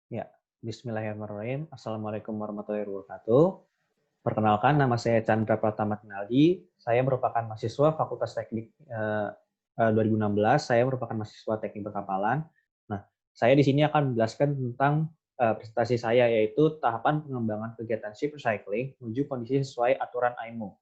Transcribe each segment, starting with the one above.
Ya, Bismillahirrahmanirrahim. Assalamualaikum warahmatullahi wabarakatuh. Perkenalkan, nama saya Chandra Pratama Kinaldi. Saya merupakan mahasiswa Fakultas Teknik 2016. Saya merupakan mahasiswa Teknik Perkapalan. Nah, saya di sini akan menjelaskan tentang presentasi saya, yaitu tahapan pengembangan kegiatan ship recycling menuju kondisi sesuai aturan IMO.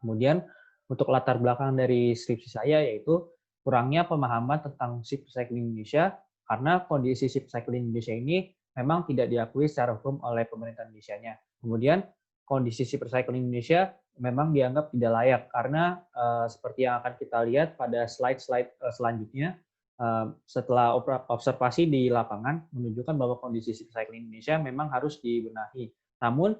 Kemudian, untuk latar belakang dari skripsi saya, yaitu kurangnya pemahaman tentang ship recycling Indonesia, karena kondisi ship recycling Indonesia ini memang tidak diakui secara hukum oleh pemerintah Indonesia-nya. Kemudian, kondisi ship recycling Indonesia memang dianggap tidak layak, karena seperti yang akan kita lihat pada slide-slide selanjutnya, setelah observasi di lapangan menunjukkan bahwa kondisi ship recycling Indonesia memang harus dibenahi. Namun,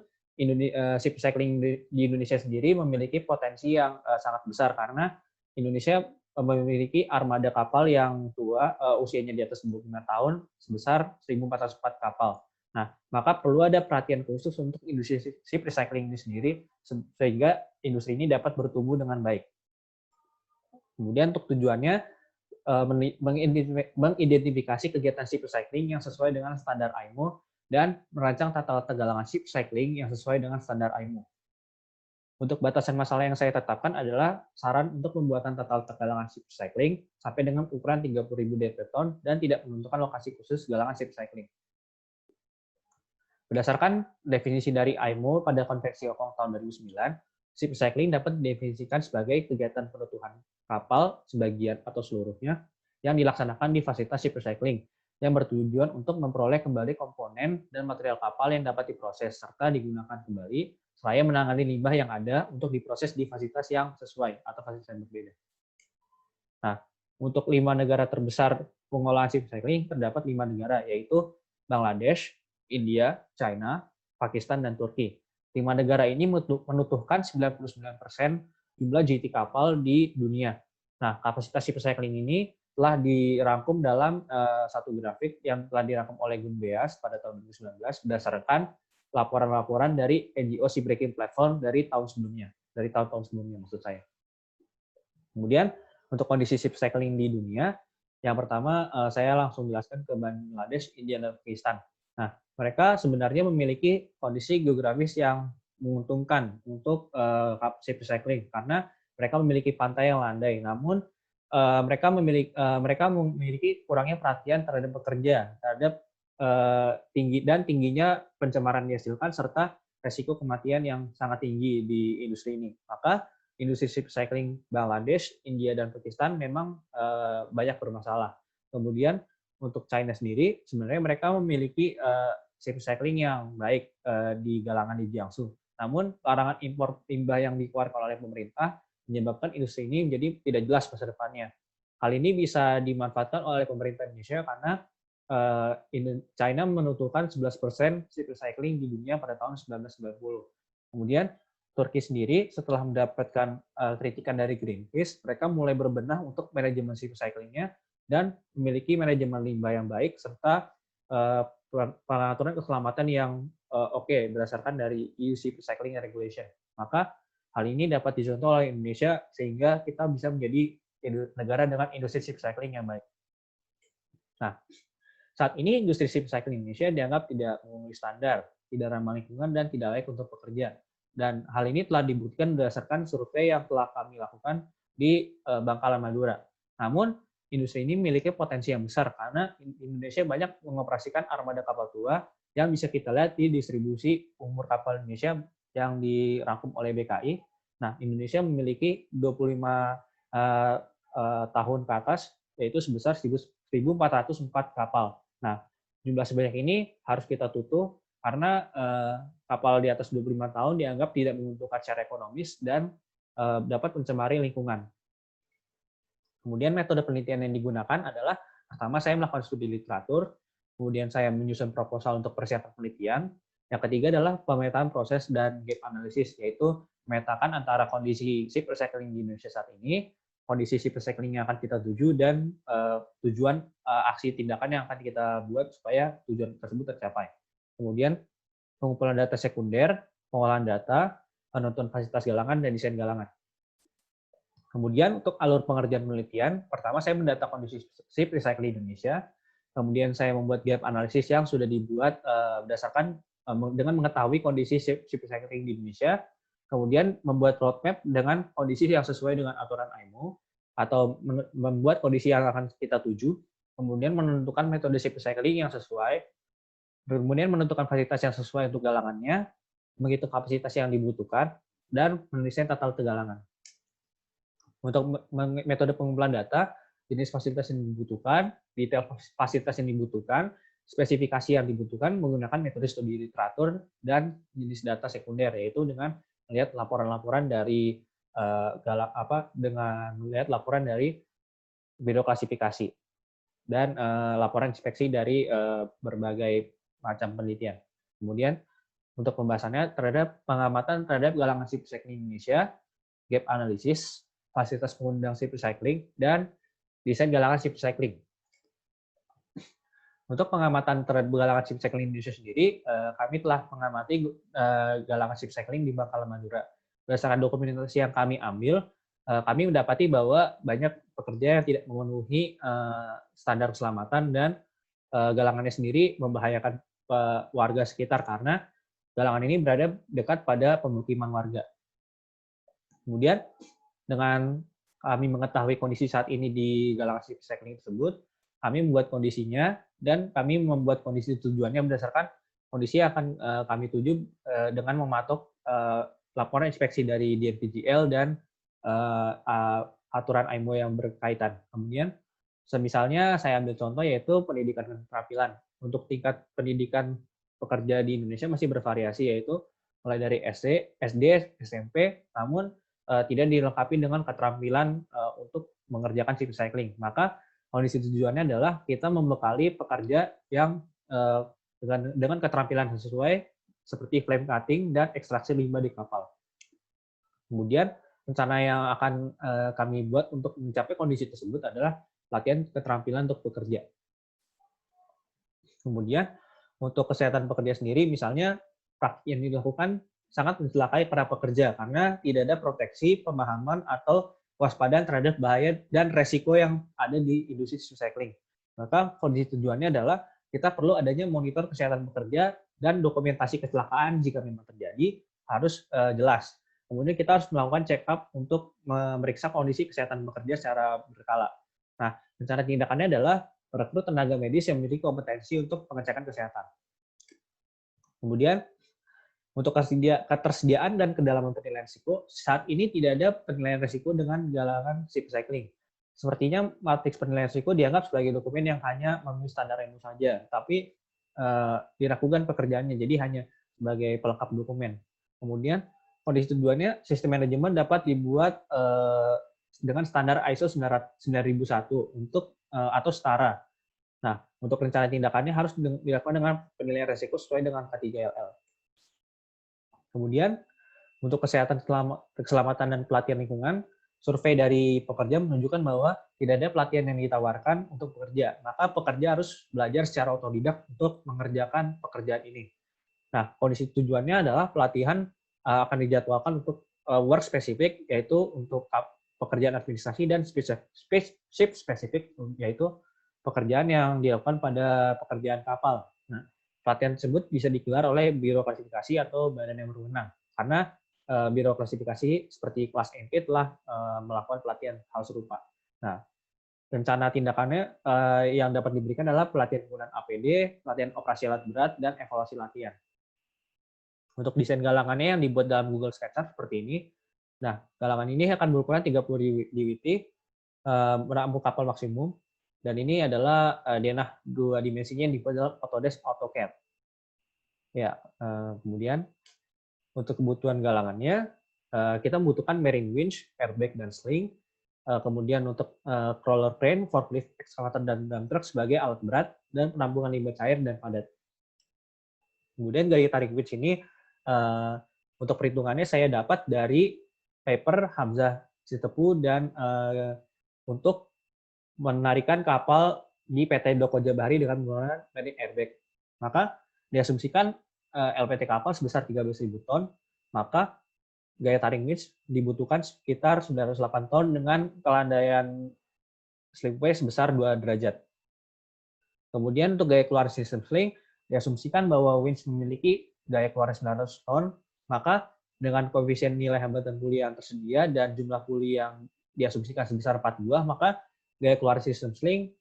ship recycling di Indonesia sendiri memiliki potensi yang sangat besar karena Indonesia memiliki armada kapal yang tua, usianya di atas 25 tahun, sebesar 1.404 kapal. Nah, maka perlu ada perhatian khusus untuk industri ship recycling ini sendiri, sehingga industri ini dapat bertumbuh dengan baik. Kemudian untuk tujuannya, mengidentifikasi kegiatan ship recycling yang sesuai dengan standar IMO dan merancang tata letak galangan ship recycling yang sesuai dengan standar IMO. Untuk batasan masalah yang saya tetapkan adalah saran untuk pembuatan tata letak galangan ship recycling sampai dengan ukuran 30.000 dpt dan tidak menentukan lokasi khusus galangan ship recycling. Berdasarkan definisi dari IMO pada Konvensi Hong Kong tahun 2009, ship recycling dapat didefinisikan sebagai kegiatan penutuhan kapal sebagian atau seluruhnya yang dilaksanakan di fasilitas ship recycling yang bertujuan untuk memperoleh kembali komponen dan material kapal yang dapat diproses serta digunakan kembali, seraya menangani limbah yang ada untuk diproses di fasilitas yang sesuai atau fasilitas yang berbeda. Nah, untuk 5 negara terbesar pengolahan ship recycling terdapat 5 negara, yaitu Bangladesh, India, China, Pakistan, dan Turki. 5 negara ini menutuhkan 99% jumlah GT kapal di dunia. Nah, kapasitas ship recycling ini telah dirangkum dalam satu grafik yang telah dirangkum oleh Gunbeas pada tahun 2019 berdasarkan laporan-laporan dari NGO Shipbreaking Platform dari tahun sebelumnya, dari tahun-tahun sebelumnya maksud saya. Kemudian untuk kondisi ship recycling di dunia, yang pertama saya langsung jelaskan ke Bangladesh, India, dan Pakistan. Nah, mereka sebenarnya memiliki kondisi geografis yang menguntungkan untuk ship recycling karena mereka memiliki pantai yang landai. Namun mereka memiliki kurangnya perhatian terhadap pekerja, terhadap tingginya pencemaran dihasilkan serta resiko kematian yang sangat tinggi di industri ini. Maka industri ship recycling Bangladesh, India, dan Pakistan memang banyak bermasalah. Kemudian untuk China sendiri, sebenarnya mereka memiliki ship recycling yang baik di galangan di Jiangsu. Namun larangan impor limbah yang dikeluarkan oleh pemerintah menyebabkan industri ini menjadi tidak jelas masa depannya. Hal ini bisa dimanfaatkan oleh pemerintah Indonesia karena China menuturkan 11% ship recycling di dunia pada tahun 1990. Kemudian Turki sendiri setelah mendapatkan kritikan dari Greenpeace, mereka mulai berbenah untuk manajemen ship recycling-nya dan memiliki manajemen limbah yang baik serta pengaturan keselamatan yang oke berdasarkan dari EU Ship Recycling Regulation. Maka hal ini dapat dicontoh oleh Indonesia sehingga kita bisa menjadi negara dengan industri ship recycling yang baik. Nah, saat ini industri ship recycling Indonesia dianggap tidak memenuhi standar, tidak ramah lingkungan, dan tidak layak untuk bekerja. Dan hal ini telah dibuktikan berdasarkan survei yang telah kami lakukan di Bangkalan Madura. Namun, industri ini memiliki potensi yang besar karena Indonesia banyak mengoperasikan armada kapal tua yang bisa kita lihat di distribusi umur kapal Indonesia yang dirangkum oleh BKI. Nah, Indonesia memiliki 25 tahun ke atas, yaitu sebesar 1.404 kapal. Nah, jumlah sebanyak ini harus kita tutup karena kapal di atas 25 tahun dianggap tidak menguntungkan secara ekonomis dan dapat mencemari lingkungan. Kemudian metode penelitian yang digunakan adalah pertama saya melakukan studi literatur, kemudian saya menyusun proposal untuk persiapan penelitian. Yang ketiga adalah pemetaan proses dan gap analysis, yaitu memetakan antara kondisi ship recycling di Indonesia saat ini, kondisi ship recycling yang akan kita tuju, dan tujuan aksi tindakan yang akan kita buat supaya tujuan tersebut tercapai. Kemudian pengumpulan data sekunder, pengolahan data, penentuan fasilitas galangan, dan desain galangan. Kemudian untuk alur pengerjaan penelitian, pertama saya mendata kondisi ship recycling Indonesia, Kemudian saya membuat gap analisis yang sudah dibuat berdasarkan dengan mengetahui kondisi ship recycling di Indonesia, kemudian membuat roadmap dengan kondisi yang sesuai dengan aturan IMO, atau membuat kondisi yang akan kita tuju, kemudian menentukan metode ship recycling yang sesuai, kemudian menentukan fasilitas yang sesuai untuk galangannya, menghitung kapasitas yang dibutuhkan, dan mendesain tata letak galangan. Untuk metode pengumpulan data, jenis fasilitas yang dibutuhkan, detail fasilitas yang dibutuhkan, spesifikasi yang dibutuhkan menggunakan metode studi literatur, dan jenis data sekunder, yaitu dengan melihat laporan-laporan dari dengan melihat laporan dari biro klasifikasi dan laporan inspeksi dari berbagai macam penelitian. Kemudian untuk pembahasannya terhadap pengamatan terhadap galangan ship recycling Indonesia, gap analysis, fasilitas pengundang ship recycling, dan desain galangan ship recycling. Untuk pengamatan terhadap galangan ship recycling Indonesia sendiri, kami telah mengamati galangan ship recycling di Bangkalan Madura. Berdasarkan dokumentasi yang kami ambil, kami mendapati bahwa banyak pekerja yang tidak memenuhi standar keselamatan, dan galangannya sendiri membahayakan warga sekitar karena galangan ini berada dekat pada pemukiman warga. Kemudian dengan kami mengetahui kondisi saat ini di galangan ship recycling tersebut, kami membuat kondisinya, dan kami membuat kondisi tujuannya berdasarkan kondisi yang akan kami tuju dengan mematok laporan inspeksi dari DNVGL dan aturan IMO yang berkaitan. Kemudian, semisalnya saya ambil contoh yaitu pendidikan dan keterampilan. Untuk tingkat pendidikan pekerja di Indonesia masih bervariasi, yaitu mulai dari SD, SMP, namun tidak dilengkapi dengan keterampilan untuk mengerjakan ship recycling. Maka kondisi tujuannya adalah kita membekali pekerja yang dengan keterampilan sesuai seperti flame cutting dan ekstraksi limbah di kapal. Kemudian rencana yang akan kami buat untuk mencapai kondisi tersebut adalah latihan keterampilan untuk bekerja. Kemudian untuk kesehatan pekerja sendiri, misalnya praktik yang dilakukan sangat mencelakai para pekerja karena tidak ada proteksi, pemahaman, atau waspadaan terhadap bahaya dan resiko yang ada di industri recycling. Maka kondisi tujuannya adalah kita perlu adanya monitor kesehatan pekerja dan dokumentasi kecelakaan jika memang terjadi harus jelas. Kemudian kita harus melakukan check up untuk memeriksa kondisi kesehatan pekerja secara berkala. Nah, rencana tindakannya adalah merekrut tenaga medis yang memiliki kompetensi untuk pengecekan kesehatan. Kemudian, untuk ketersediaan dan kedalaman penilaian risiko, saat ini tidak ada penilaian risiko dengan galangan ship recycling. Sepertinya matriks penilaian risiko dianggap sebagai dokumen yang hanya memenuhi standar IMO saja, tapi diragukan pekerjaannya, jadi hanya sebagai pelengkap dokumen. Kemudian, kondisi tujuannya, sistem manajemen dapat dibuat dengan standar ISO 9001 untuk atau setara. Nah, untuk rencana tindakannya harus dilakukan dengan penilaian risiko sesuai dengan K3LL. Kemudian, untuk kesehatan, keselamatan, dan pelatihan lingkungan, survei dari pekerja menunjukkan bahwa tidak ada pelatihan yang ditawarkan untuk pekerja. Maka pekerja harus belajar secara otodidak untuk mengerjakan pekerjaan ini. Nah, kondisi tujuannya adalah pelatihan akan dijadwalkan untuk work spesifik, yaitu untuk pekerjaan administrasi, dan ship spesifik, yaitu pekerjaan yang dilakukan pada pekerjaan kapal. Nah, pelatihan tersebut bisa digelar oleh biro klasifikasi atau badan yang berwenang, karena biro klasifikasi seperti kelas MP telah melakukan pelatihan hal serupa. Nah, rencana tindakannya yang dapat diberikan adalah pelatihan penggunaan APD, pelatihan operasi alat berat, dan evaluasi latihan. Untuk desain galangannya yang dibuat dalam Google SketchUp seperti ini. Nah, galangan ini akan berukuran 30 dwt, menampung kapal maksimum, dan ini adalah denah 2 dimensinya yang dibuat dalam Autodesk AutoCAD. Ya, kemudian untuk kebutuhan galangannya, kita membutuhkan marine winch, airbag, dan sling. Kemudian untuk crawler crane, forklift, excavator, dan dump truck sebagai alat berat, dan penampungan limbah cair dan padat. Kemudian gaya tarik winch ini, untuk perhitungannya saya dapat dari paper Hamzah Sitepu, dan untuk menarikan kapal di PT Doko Jabari dengan menggunakan marine airbag. Maka diasumsikan LPT kapal sebesar 13.000 ton, maka gaya tarik winch dibutuhkan sekitar 908 ton dengan kelandaian slipway sebesar 2 derajat. Kemudian untuk gaya keluar sistem sling, diasumsikan bahwa winch memiliki gaya keluar 900 ton, maka dengan koefisien nilai hambatan puli yang tersedia dan jumlah puli yang diasumsikan sebesar 42, maka gaya keluar sistem sling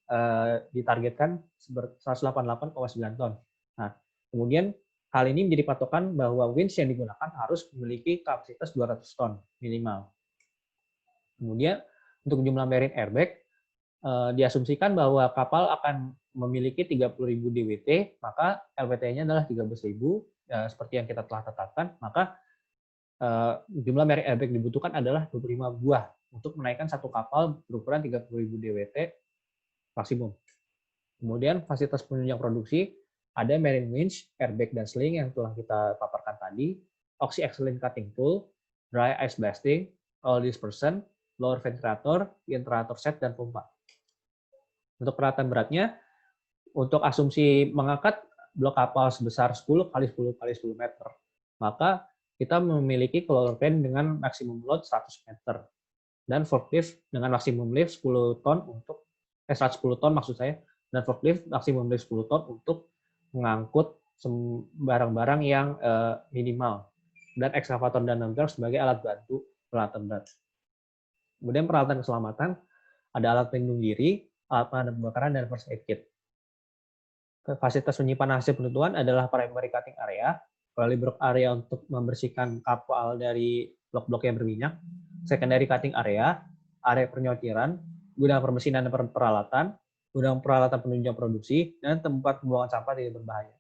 ditargetkan 188,9 ton. Nah, kemudian hal ini menjadi patokan bahwa winch yang digunakan harus memiliki kapasitas 200 ton minimal. Kemudian untuk jumlah marine airbag, diasumsikan bahwa kapal akan memiliki 30.000 DWT, maka LWT-nya adalah 13.000, seperti yang kita telah tetapkan, maka jumlah marine airbag dibutuhkan adalah 25 buah untuk menaikkan satu kapal berukuran 30.000 DWT maksimum. Kemudian fasilitas penunjang produksi, ada marine winch, airbag, dan sling yang telah kita paparkan tadi, oxy-excellent cutting tool, dry ice blasting, oil dispersion, blower ventilator, generator set, dan pompa. Untuk peralatan beratnya, untuk asumsi mengangkat blok kapal sebesar 10 kali 10 kali 10 meter, maka kita memiliki crawler crane dengan maksimum load 100 meter dan forklift dengan maksimum lift 10 ton untuk 110 ton maksud saya, dan forklift maksimum lift 10 ton untuk mengangkut barang-barang yang minimal, dan ekskavator dan dump truck sebagai alat bantu peralatan berat. Kemudian peralatan keselamatan, ada alat pelindung diri, alat pemadam kebakaran, dan first aid kit. Fasilitas penyimpanan hasil penentuan adalah primary cutting area, caliber area untuk membersihkan kapal dari blok-blok yang berminyak, secondary cutting area, area penyortiran, gudang permesinan dan peralatan, gudang peralatan penunjang produksi, dan tempat pembuangan sampah tidak berbahaya.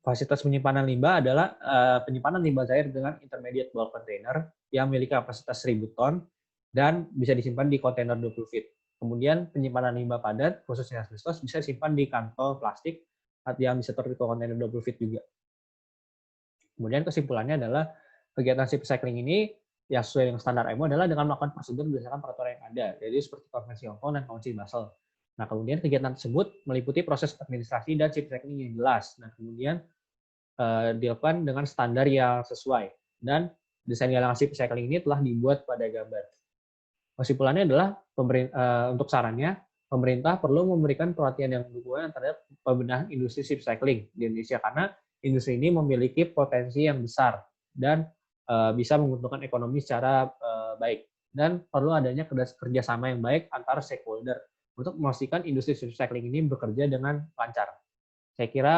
Fasilitas penyimpanan limbah adalah penyimpanan limbah cair dengan intermediate bulk container yang memiliki kapasitas 1.000 ton dan bisa disimpan di kontainer 20 feet. Kemudian penyimpanan limbah padat, khususnya asbestos, bisa disimpan di kantong plastik yang disetor di kontainer 20 feet juga. Kemudian kesimpulannya adalah kegiatan ship recycling ini yang sesuai dengan standar IMO adalah dengan melakukan prosedur berdasarkan peraturan yang ada, jadi seperti Konvensi Hong Kong dan Konvensi Basel. Nah, kemudian kegiatan tersebut meliputi proses administrasi dan ship recycling yang jelas, dan kemudian dilakukan dengan standar yang sesuai, dan desain galangan ship recycling ini telah dibuat pada gambar. Kesimpulannya adalah untuk sarannya, pemerintah perlu memberikan perhatian yang berlebihan terhadap pembenahan industri ship recycling di Indonesia, karena industri ini memiliki potensi yang besar dan bisa menguntungkan ekonomi secara baik, dan perlu adanya kerjasama yang baik antara stakeholder untuk memastikan industri recycling ini bekerja dengan lancar. Saya kira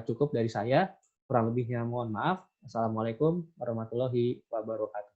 cukup dari saya, kurang lebihnya mohon maaf. Assalamualaikum warahmatullahi wabarakatuh.